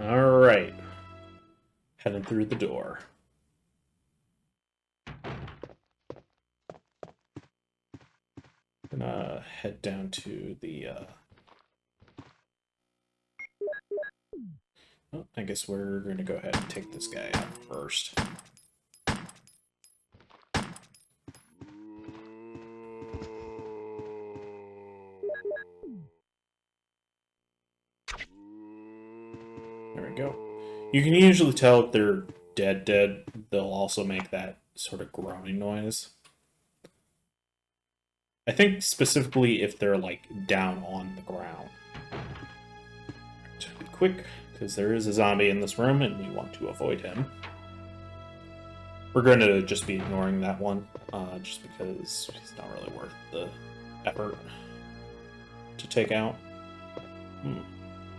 Alright. Heading through the door. Gonna head down to the, Oh, I guess we're gonna go ahead and take this guy out first. There we go. You can usually tell if they're dead. They'll also make that sort of groaning noise. I think specifically if they're like down on the ground. Be quick, because there is a zombie in this room and we want to avoid him. We're going to just be ignoring that one, just because he's not really worth the effort to take out.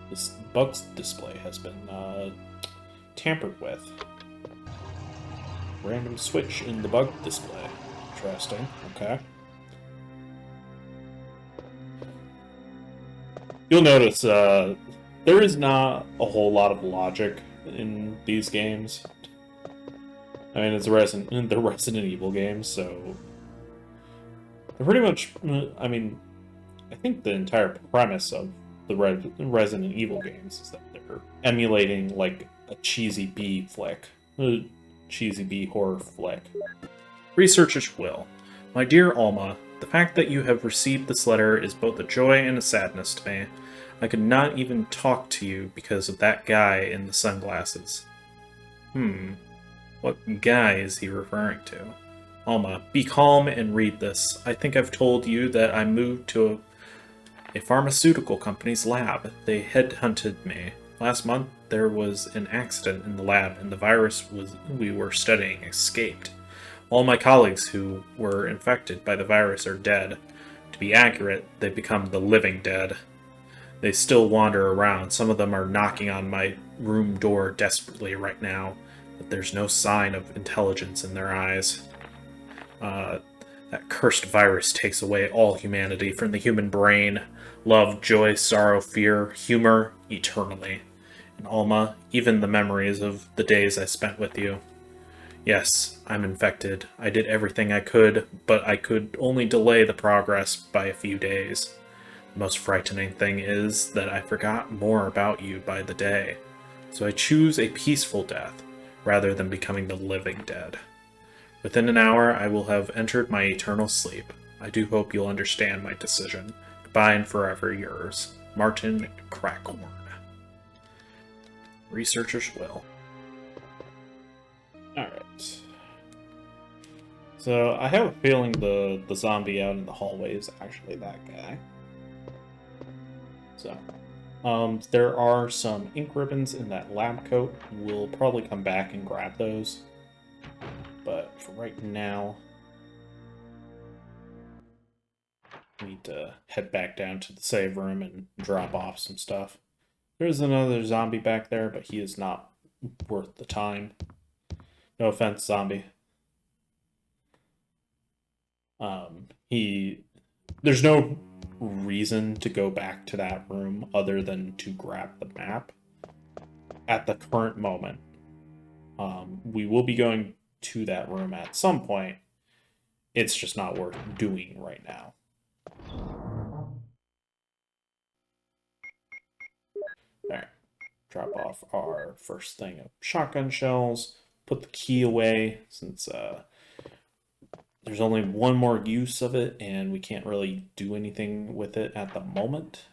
This bugs display has been tampered with. Random switch in the bug display. Interesting. Okay. You'll notice there is not a whole lot of logic in these games. I mean, it's the Resident Evil games, so they're pretty much. I mean, I think the entire premise of the Resident Evil games is that they're emulating like a cheesy B flick, a cheesy B horror flick. Researchers will. My dear Alma, the fact that you have received this letter is both a joy and a sadness to me. I could not even talk to you because of that guy in the sunglasses. What guy is he referring to? Alma, be calm and read this. I think I've told you that I moved to a pharmaceutical company's lab. They headhunted me. Last month, there was an accident in the lab and the virus we were studying escaped. All my colleagues who were infected by the virus are dead. To be accurate, they've become the living dead. They still wander around. Some of them are knocking on my room door desperately right now, but there's no sign of intelligence in their eyes. That cursed virus takes away all humanity from the human brain. Love, joy, sorrow, fear, humor, eternally. And Alma, even the memories of the days I spent with you. Yes, I'm infected. I did everything I could, but I could only delay the progress by a few days. The most frightening thing is that I forgot more about you by the day. So I choose a peaceful death, rather than becoming the living dead. Within an hour, I will have entered my eternal sleep. I do hope you'll understand my decision. Goodbye and forever yours, Martin Crackhorn. Researchers will. Alright. So, I have a feeling the zombie out in the hallway is actually that guy. So, there are some ink ribbons in that lab coat. We'll probably come back and grab those. But for right now, we need to head back down to the save room and drop off some stuff. There's another zombie back there, but he is not worth the time. No offense, zombie. There's no reason to go back to that room other than to grab the map at the current moment. We will be going to that room at some point. It's just not worth doing right now. Alright. Drop off our first thing of shotgun shells. Put the key away since there's only one more use of it and we can't really do anything with it at the moment.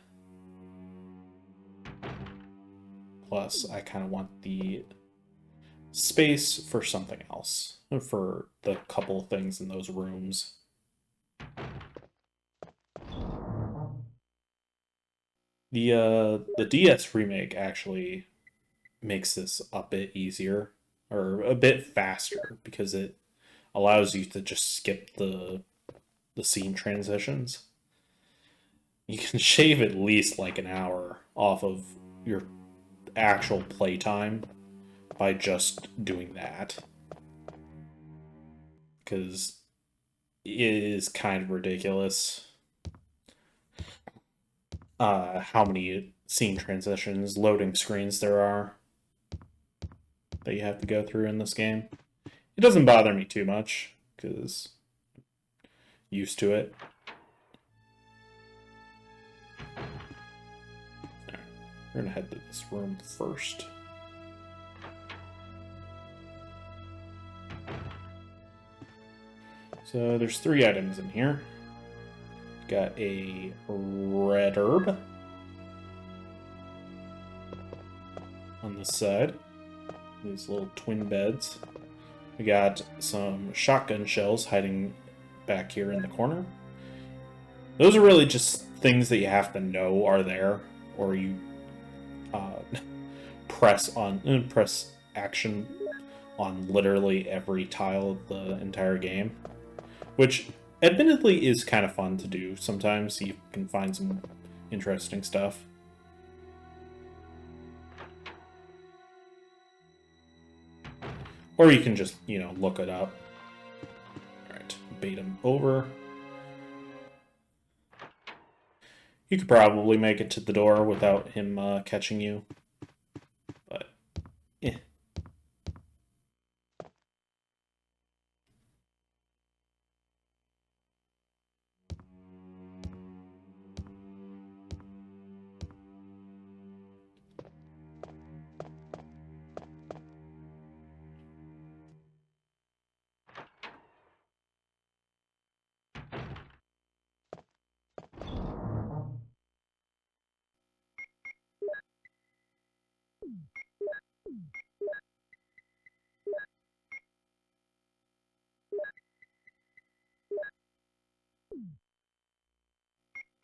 Plus, I kind of want the space for something else, for the couple of things in those rooms. The DS remake actually makes this a bit easier, or a bit faster, because it allows you to just skip the scene transitions. You can shave at least like an hour off of your actual playtime by just doing that. Because it is kind of ridiculous how many scene transitions, loading screens there are. that you have to go through in this game. It doesn't bother me too much, because I'm used to it. Alright, we're gonna head to this room first. So there's 3 items in here. Got a red herb on this side. These little twin beds. We got some shotgun shells hiding back here in the corner. Those are really just things that you have to know are there, or you press action on literally every tile of the entire game, which admittedly is kind of fun to do. Sometimes you can find some interesting stuff. Or you can just, look it up. Alright, bait him over. You could probably make it to the door without him catching you. But, eh.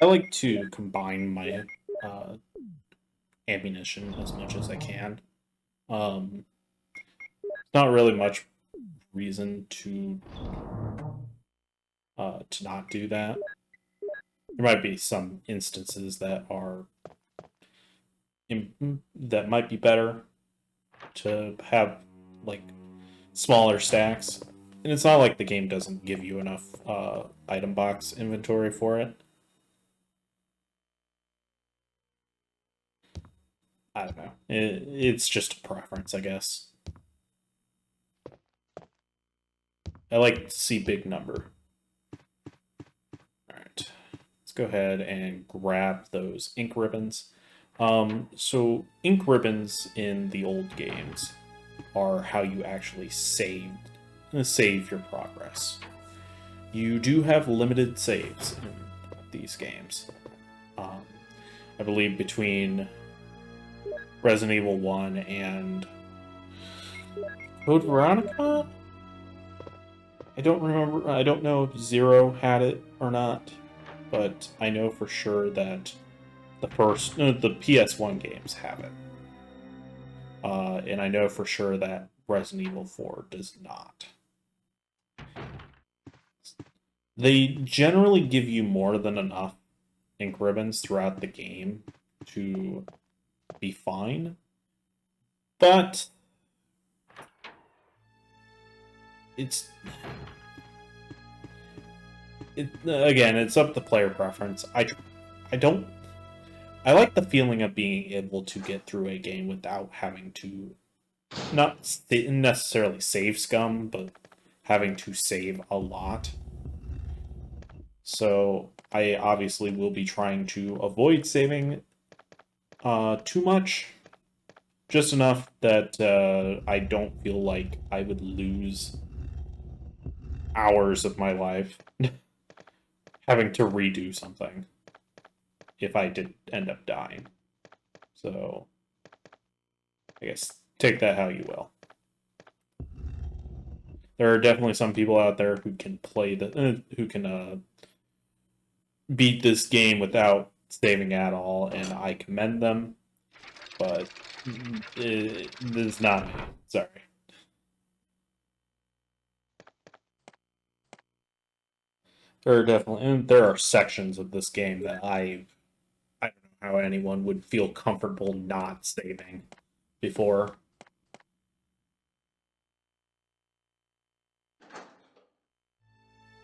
I like to combine my ammunition as much as I can. Not really much reason to not do that. There might be some instances that are that might be better to have like smaller stacks, and it's not like the game doesn't give you enough item box inventory for it. I don't know. It's just a preference, I guess. I like to see big number. Alright. Let's go ahead and grab those ink ribbons. So ink ribbons in the old games are how you actually save your progress. You do have limited saves in these games. I believe between Resident Evil 1 and Code Veronica? I don't remember. I don't know if Zero had it or not, but I know for sure that the PS1 games have it. And I know for sure that Resident Evil 4 does not. They generally give you more than enough ink ribbons throughout the game to be fine, but again, it's up to player preference. I like the feeling of being able to get through a game without having to not necessarily save scum, but having to save a lot. So I obviously will be trying to avoid saving too much, just enough that I don't feel like I would lose hours of my life having to redo something if I did end up dying. So I guess take that how you will. There are definitely some people out there who can play who can beat this game without saving at all, and I commend them. But this is not me. Sorry. There are sections of this game that I don't know how anyone would feel comfortable not saving before.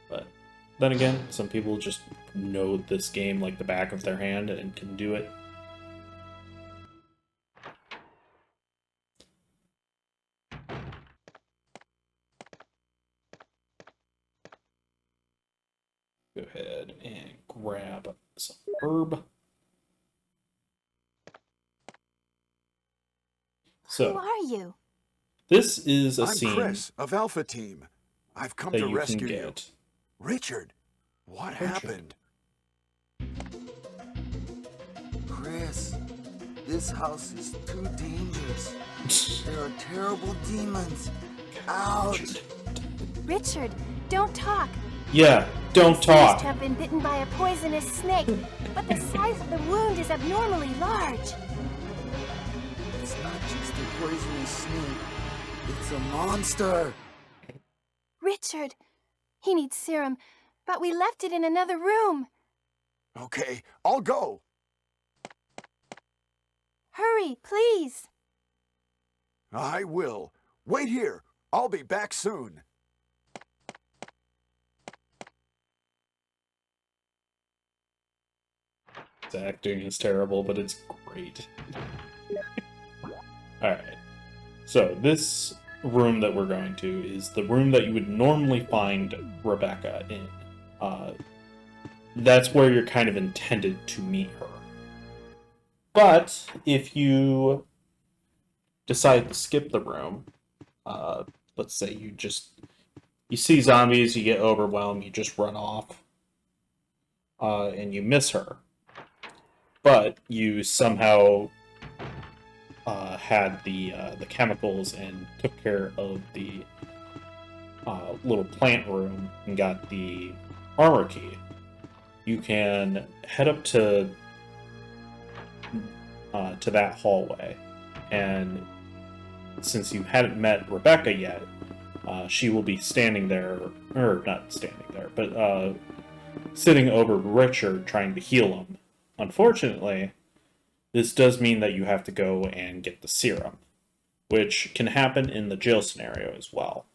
But then again, some people just know this game like the back of their hand and can do it. Go ahead and grab some herb. So, Who are you? this is a I'm scene Chris of Alpha Team. I've come that to you can rescue you. get. Richard, what happened? Chris, this house is too dangerous. There are terrible demons. Ouch! Richard, don't talk. Yeah, don't Seems talk. to have been bitten by a poisonous snake, but the size of the wound is abnormally large. It's not just a poisonous snake. It's a monster. Richard, he needs serum, but we left it in another room. Okay, I'll go. Hurry, please. I will. Wait here. I'll be back soon. His acting is terrible, but it's great. Alright. So, this room that we're going to is the room that you would normally find Rebecca in. That's where you're kind of intended to meet her. But, if you decide to skip the room, let's say you see zombies, you get overwhelmed, you just run off, and you miss her. But you somehow had the chemicals and took care of the little plant room and got the armor key. You can head up to that hallway, and since you hadn't met Rebecca yet, she will be standing there, or not standing there, but sitting over Richard trying to heal him. Unfortunately, this does mean that you have to go and get the serum, which can happen in the jail scenario as well.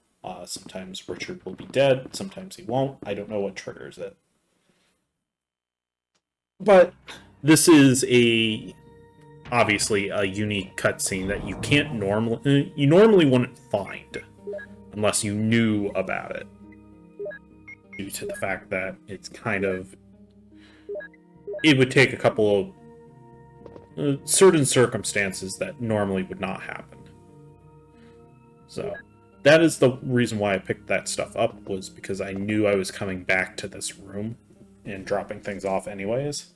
Sometimes Richard will be dead, sometimes he won't. I don't know what triggers it. But this is obviously a unique cutscene that you can't normally wouldn't find unless you knew about it, due to the fact that it's it would take a couple of certain circumstances that normally would not happen. So that is the reason why I picked that stuff up, was because I knew I was coming back to this room and dropping things off anyways.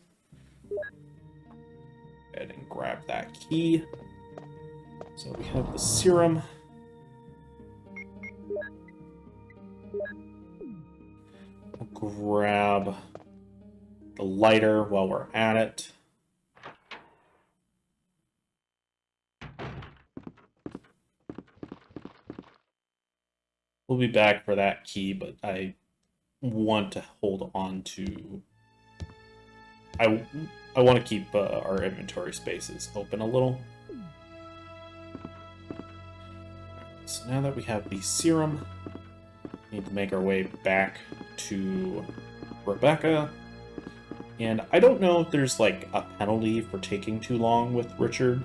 Go ahead and grab that key. So we have the serum. I'll grab the lighter while we're at it. We'll be back for that key, but I want to hold on to... I want to keep our inventory spaces open a little. So now that we have the serum, we need to make our way back to Rebecca. And I don't know if there's like a penalty for taking too long with Richard.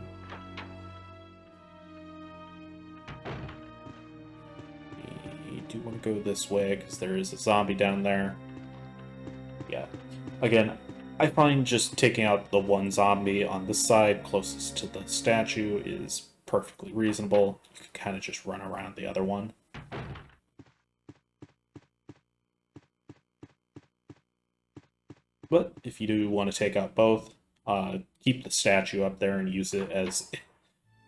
We do want to go this way because there is a zombie down there. Yeah. Again, I find just taking out the one zombie on this side closest to the statue is perfectly reasonable. You can kind of just run around the other one. But if you do want to take out both, keep the statue up there and use it as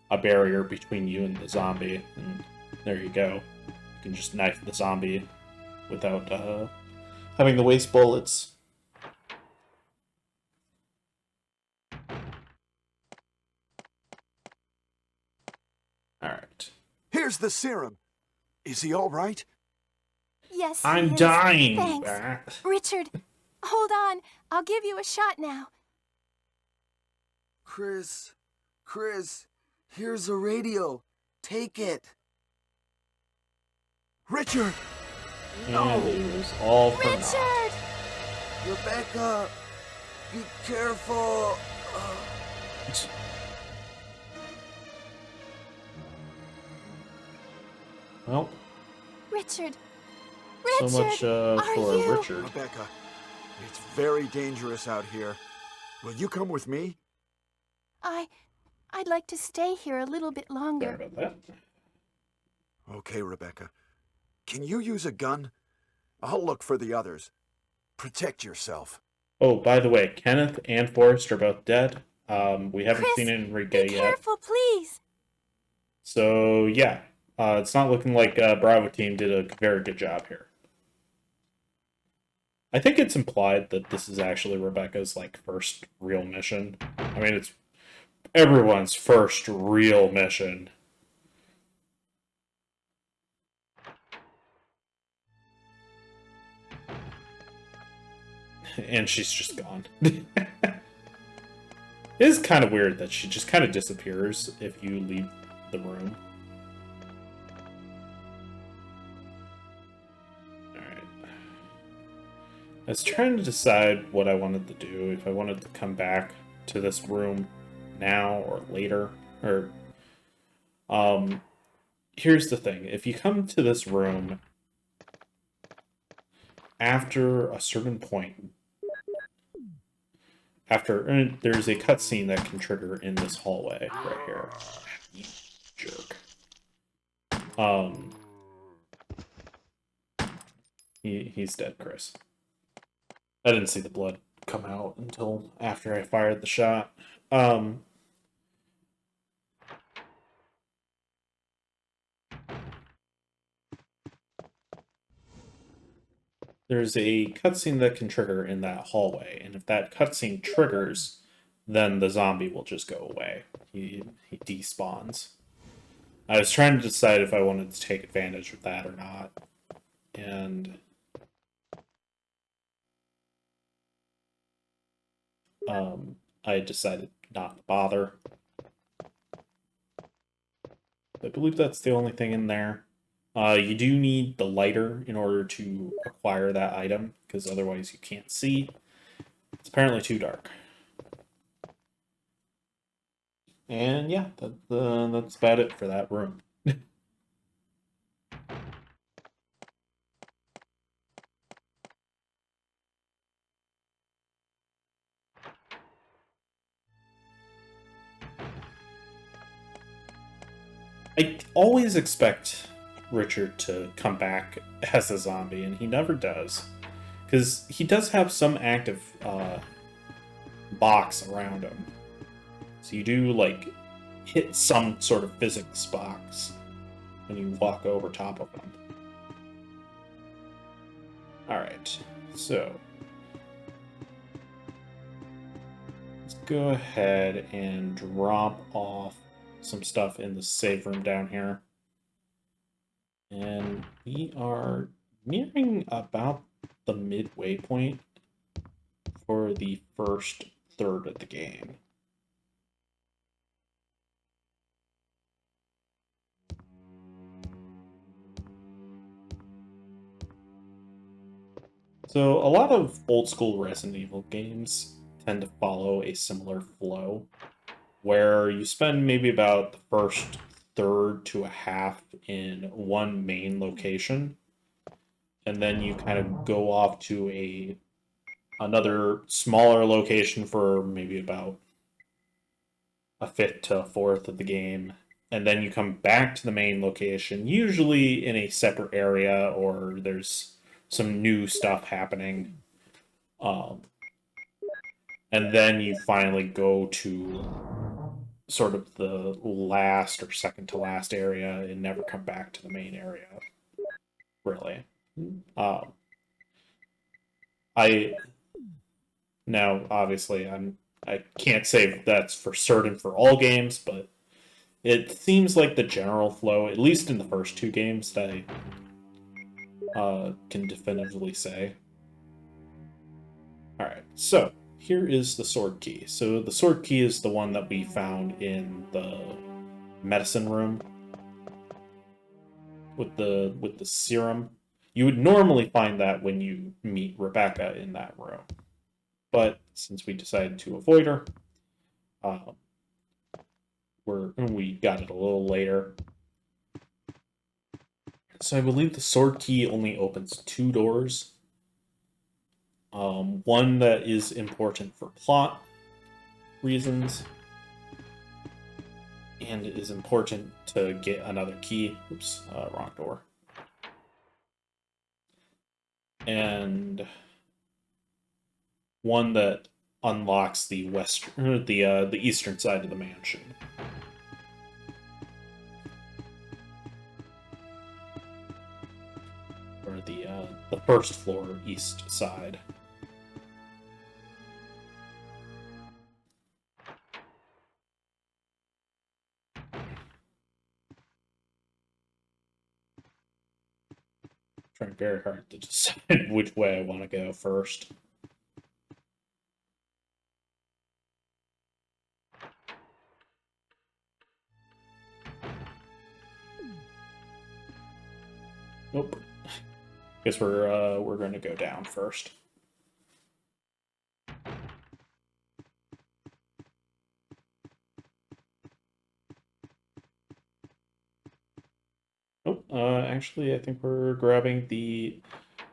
a barrier between you and the zombie. And there you go. You can just knife the zombie without having to waste bullets. Alright. Here's the serum. Is he all right? Yes, he I'm is. dying! Thanks. Richard, hold on. I'll give you a shot now. Chris, here's a radio. Take it. Richard! And it was all for naught. Richard! Rebecca, be careful. Well, Richard! so much are for you? Richard. Rebecca, It's very dangerous out here. Will you come with me? I'd like to stay here a little bit Sorry longer. about that. Okay, Rebecca. Can you use a gun? I'll look for the others. Protect yourself. Oh, by the way, Kenneth and Forrest are both dead. We haven't Chris, seen Enrique Be yet. careful, please. So, yeah. It's not looking like Bravo team did a very good job here. I think it's implied that this is actually Rebecca's, like, first real mission. I mean, it's everyone's first real mission. And she's just gone. It is kind of weird that she just kind of disappears if you leave the room. Alright. I was trying to decide what I wanted to do, if I wanted to come back to this room now or later. Or here's the thing. If you come to this room after a certain point, there's a cutscene that can trigger in this hallway right here. You jerk. He's dead, Chris. I didn't see the blood come out until after I fired the shot. There's a cutscene that can trigger in that hallway, and if that cutscene triggers, then the zombie will just go away. He despawns. I was trying to decide if I wanted to take advantage of that or not, and I decided not to bother. I believe that's the only thing in there. You do need the lighter in order to acquire that item, because otherwise you can't see. It's apparently too dark. And yeah, that's about it for that room. I always expect Richard to come back as a zombie, and he never does. Because he does have some active box around him. So you do, like, hit some sort of physics box when you walk over top of him. Alright, so let's go ahead and drop off some stuff in the save room down here. And we are nearing about the midway point for the first third of the game. So a lot of old school Resident Evil games tend to follow a similar flow, where you spend maybe about the first third to a half in one main location, and then you kind of go off to another smaller location for maybe about a fifth to a fourth of the game, and then you come back to the main location, usually in a separate area, or there's some new stuff happening. And then you finally go to sort of the last or second to last area and never come back to the main area, really. Now obviously I can't say that's for certain for all games, but it seems like the general flow, at least in the first two games, that I can definitively say. Alright, so here is the sword key. So the sword key is the one that we found in the medicine room with the serum. You would normally find that when you meet Rebecca in that room, but since we decided to avoid her, we got it a little later. So I believe the sword key only opens 2 doors. One that is important for plot reasons, and is important to get another key. Oops, wrong door. And one that unlocks the the eastern side of the mansion. Or the first floor east side. Trying very hard to decide which way I want to go first. Nope. Guess we're going to go down first. Oh, actually, I think we're grabbing the...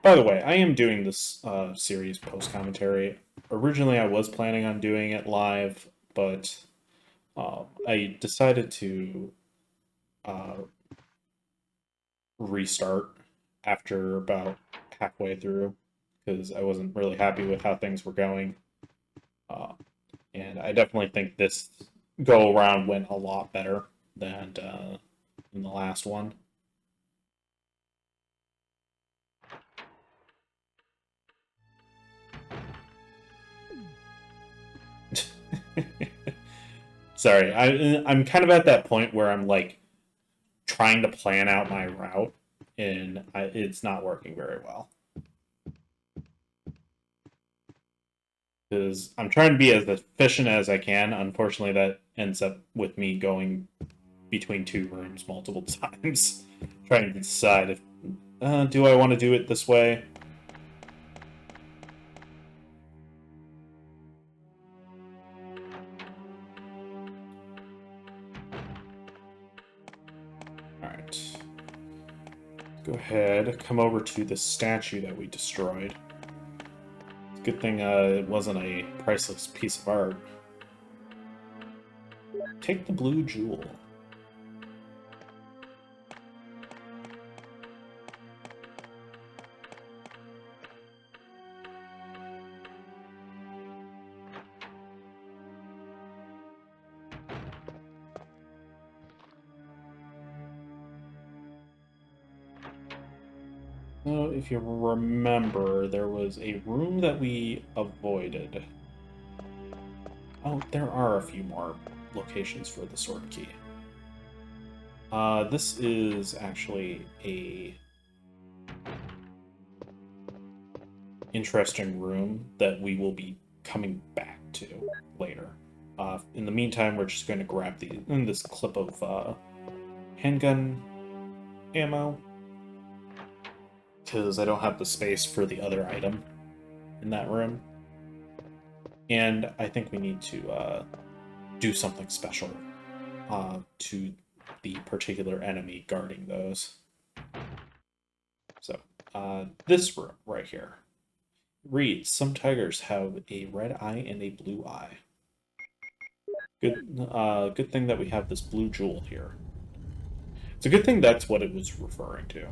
By the way, I am doing this series post-commentary. Originally, I was planning on doing it live, but I decided to restart after about halfway through, because I wasn't really happy with how things were going. And I definitely think this go-around went a lot better than in the last one. Sorry, I'm kind of at that point where I'm like trying to plan out my route, and it's not working very well. Because I'm trying to be as efficient as I can. Unfortunately, that ends up with me going between two rooms multiple times, trying to decide if do I want to do it this way. Go ahead, come over to the statue that we destroyed. Good thing it wasn't a priceless piece of art. Take the blue jewel. So, if you remember, there was a room that we avoided. Oh, there are a few more locations for the sword key. This is actually a interesting room that we will be coming back to later. In the meantime, we're just going to grab this clip of handgun ammo, because I don't have the space for the other item in that room. And I think we need to do something special to the particular enemy guarding those. So, this room right here reads, some tigers have a red eye and a blue eye. Good thing that we have this blue jewel here. It's a good thing that's what it was referring to.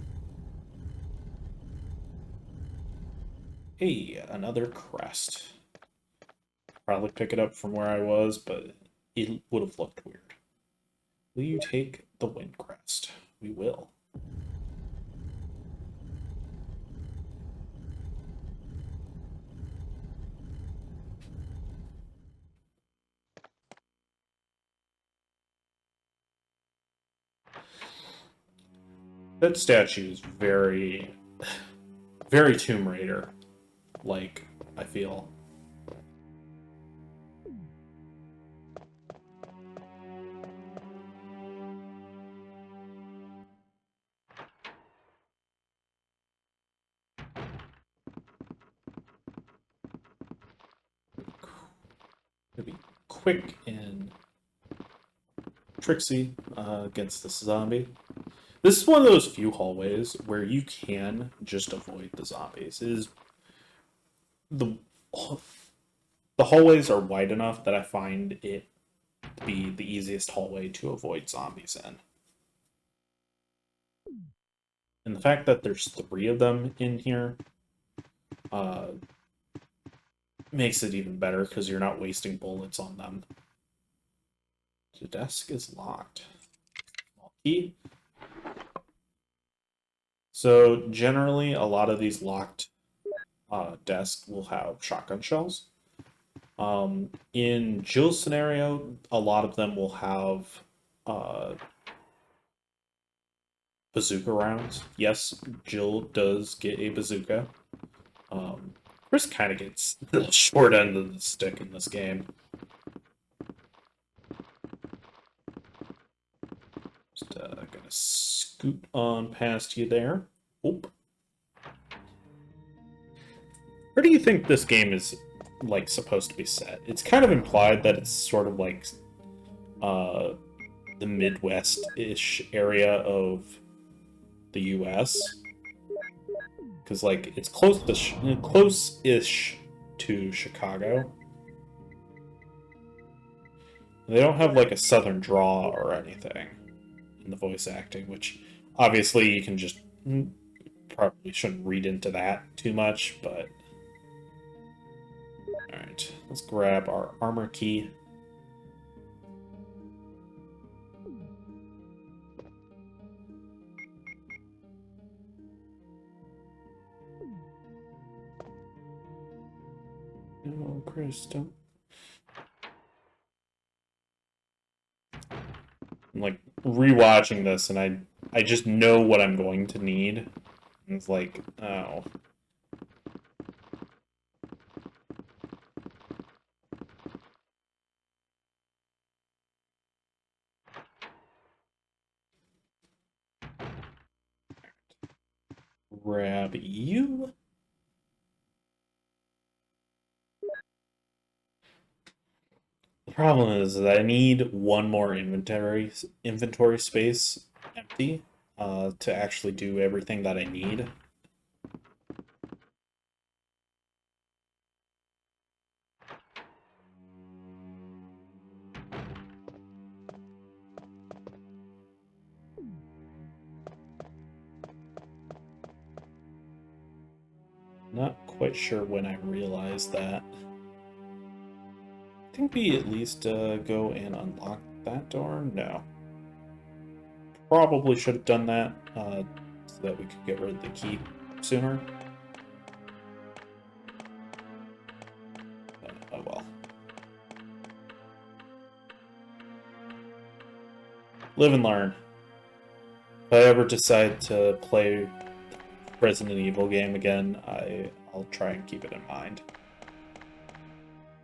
Hey, another crest. Probably pick it up from where I was, but it would have looked weird. Will you take the wind crest? We will. That statue is very, very Tomb Raider. Like, I feel. Gonna be quick and tricksy against this zombie. This is one of those few hallways where you can just avoid the zombies. It is the the hallways are wide enough that I find it to be the easiest hallway to avoid zombies in. And the fact that there's 3 of them in here makes it even better because you're not wasting bullets on them. The desk is locked. Small key. So generally, a lot of these locked desks will have shotgun shells. In Jill's scenario, a lot of them will have bazooka rounds. Yes, Jill does get a bazooka. Chris kind of gets the short end of the stick in this game. Just gonna scoot on past you there. Oop. Where do you think this game is like supposed to be set? It's kind of implied that it's sort of like the Midwest-ish area of the US. Because like it's close-ish to Chicago. They don't have like a southern draw or anything in the voice acting, which obviously you can just probably shouldn't read into that too much, but alright, let's grab our armor key. Oh, Chris, don't. I'm like rewatching this and I just know what I'm going to need. And it's like, oh. Grab you. The problem is that I need one more inventory space empty to actually do everything that I need. Not quite sure when I realized that. I think we at least go and unlock that door. No. Probably should have done that so that we could get rid of the key sooner. Oh well. Live and learn. If I ever decide to play Resident Evil game again, I'll try and keep it in mind.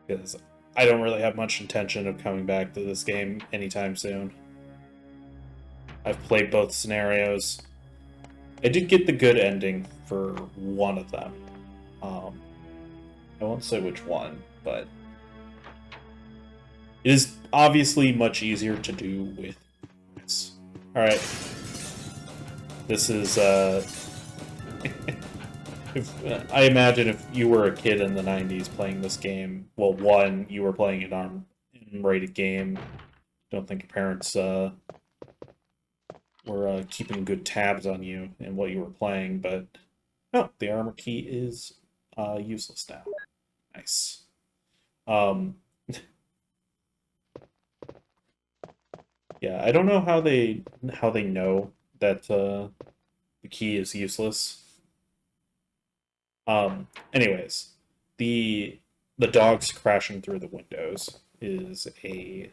Because I don't really have much intention of coming back to this game anytime soon. I've played both scenarios. I did get the good ending for one of them. I won't say which one, but it is obviously much easier to do with this. Alright. This is, I imagine if you were a kid in the 90s playing this game, well, one, you were playing an R-rated game. Don't think your parents were keeping good tabs on you and what you were playing, but oh, the armor key is useless now. Nice. Yeah, I don't know how they know that the key is useless. Anyways, the dogs crashing through the windows is a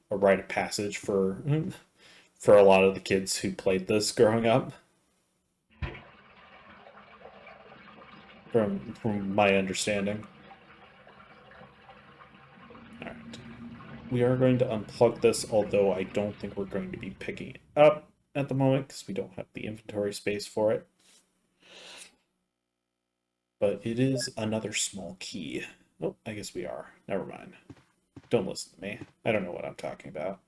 rite of passage for a lot of the kids who played this growing up. From my understanding. Alright. We are going to unplug this, although I don't think we're going to be picking it up at the moment because we don't have the inventory space for it. But it is another small key. Oh, I guess we are. Never mind. Don't listen to me. I don't know what I'm talking about.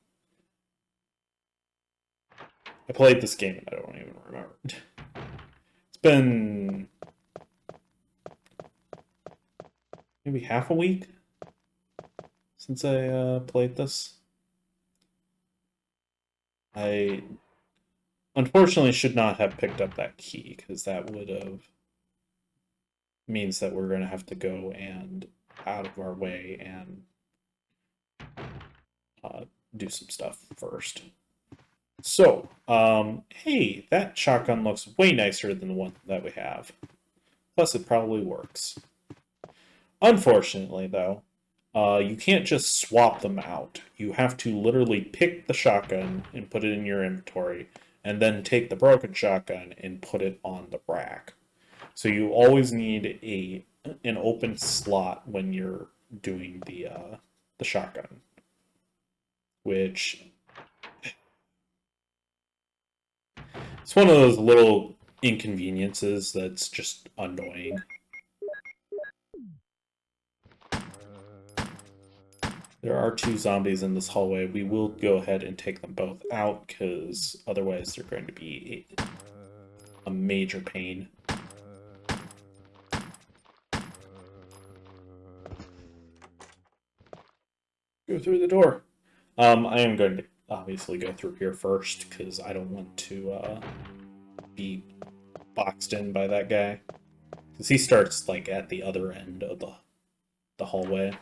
I played this game and I don't even remember. It's been maybe half a week since I played this. I unfortunately should not have picked up that key, because that would have means that we're going to have to go and out of our way and do some stuff first. So, hey, that shotgun looks way nicer than the one that we have. Plus, it probably works. Unfortunately, though, you can't just swap them out. You have to literally pick the shotgun and put it in your inventory, and then take the broken shotgun and put it on the rack. So you always need an open slot when you're doing the shotgun, which it's one of those little inconveniences that's just annoying. There are 2 zombies in this hallway. We will go ahead and take them both out, because otherwise they're going to be a major pain. Go through the door. I am going to obviously go through here first, because I don't want to be boxed in by that guy. Because he starts like at the other end of the hallway.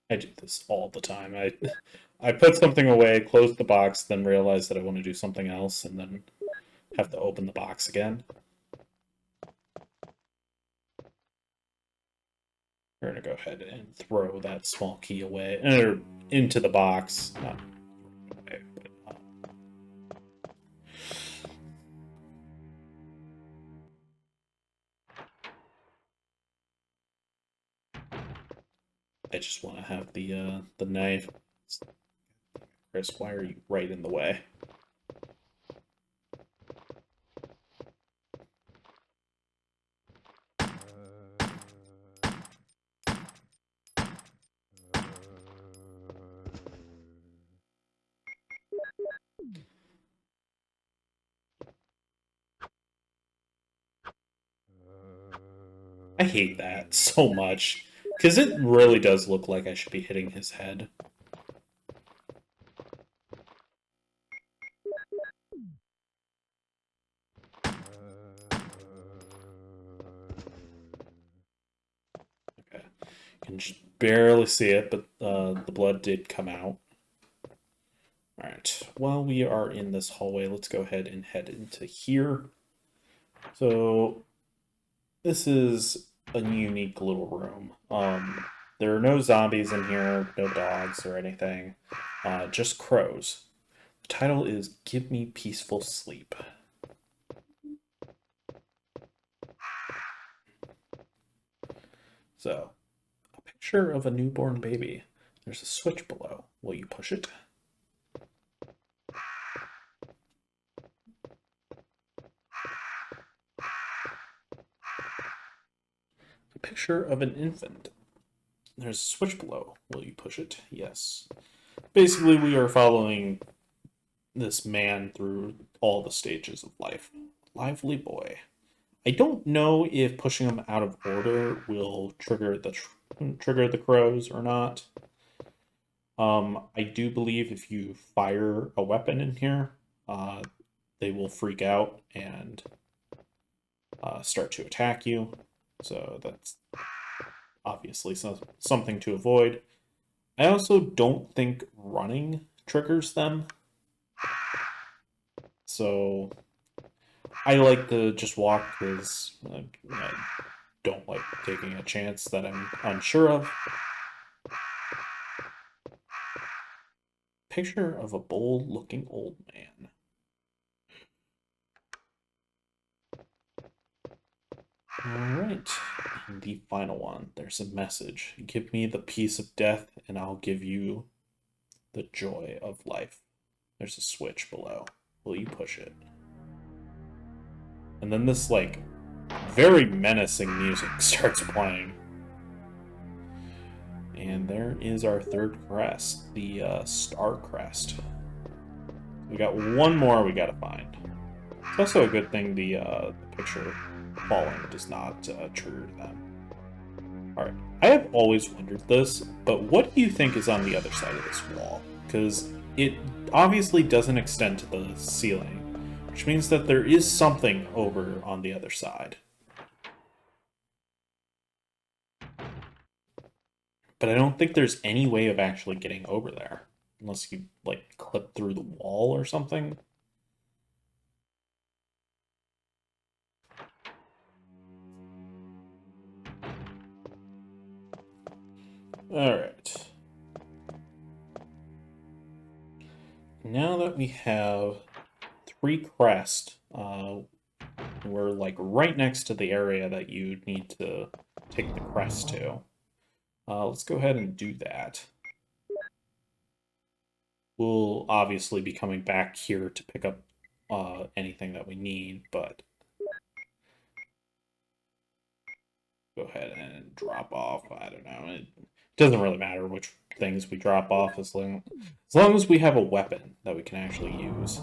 I do this all the time. I put something away, close the box, then realize that I want to do something else, and then have to open the box again. We're going to go ahead and throw that small key away, or into the box. Not away, but, I just want to have the knife. Chris, why are you right in the way? I hate that so much, because it really does look like I should be hitting his head. Okay, you can just barely see it, but the blood did come out. Alright, while we are in this hallway, let's go ahead and head into here. So, this is a unique little room. There are no zombies in here, no dogs or anything, just crows. The title is Give Me Peaceful Sleep. So, a picture of a newborn baby. There's a switch below. Will you push it? A picture of an infant. There's a switch below. Will you push it? Yes. Basically, we are following this man through all the stages of life. Lively boy. I don't know if pushing them out of order will trigger the crows or not. I do believe if you fire a weapon in here, they will freak out and start to attack you. So that's obviously something to avoid. I also don't think running triggers them. So I like to just walk, because I don't like taking a chance that I'm unsure of. Picture of a bold-looking old man. Alright, and the final one. There's a message. Give me the peace of death, and I'll give you the joy of life. There's a switch below. Will you push it? And then this, like, very menacing music starts playing. And there is our third crest, the Star Crest. We got one more we gotta find. It's also a good thing the picture falling does not trigger them. Alright, I have always wondered this, but what do you think is on the other side of this wall? Because it obviously doesn't extend to the ceiling, which means that there is something over on the other side. But I don't think there's any way of actually getting over there. Unless you, like, clip through the wall or something. Alright. Now that we have 3 crests, we're, like, right next to the area that you need to take the crest to. Let's go ahead and do that. We'll obviously be coming back here to pick up anything that we need, but go ahead and drop off. I don't know. It doesn't really matter which things we drop off as long as we have a weapon that we can actually use.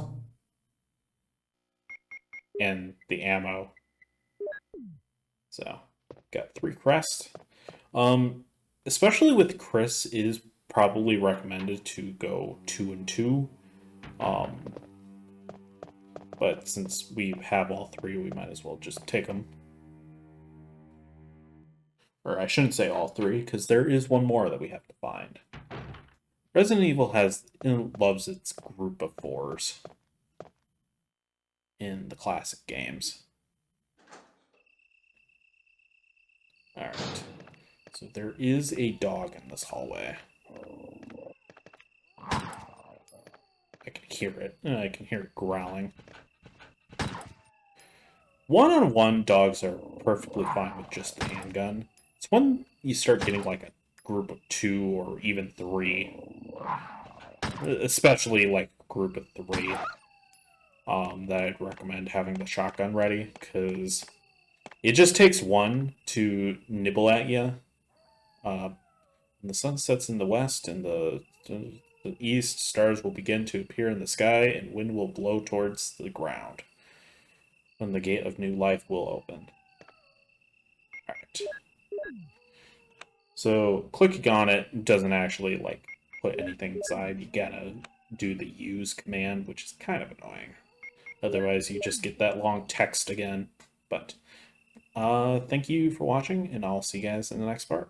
And the ammo. So, got 3 crests. Especially with Chris, it is probably recommended to go 2 and 2. But since we have all 3, we might as well just take them. Or I shouldn't say all 3, because there is one more that we have to find. Resident Evil loves its group of 4s in the classic games. Alright. So there is a dog in this hallway. I can hear it. I can hear it growling. One-on-one dogs are perfectly fine with just the handgun. It's when you start getting like a group of 2 or even 3, especially like a group of 3, that I'd recommend having the shotgun ready, because it just takes one to nibble at you. When the sun sets in the west and the east, stars will begin to appear in the sky, and wind will blow towards the ground. When the gate of new life will open. Alright. So, clicking on it doesn't actually, like, put anything inside. You gotta do the use command, which is kind of annoying. Otherwise, you just get that long text again. But, thank you for watching, and I'll see you guys in the next part.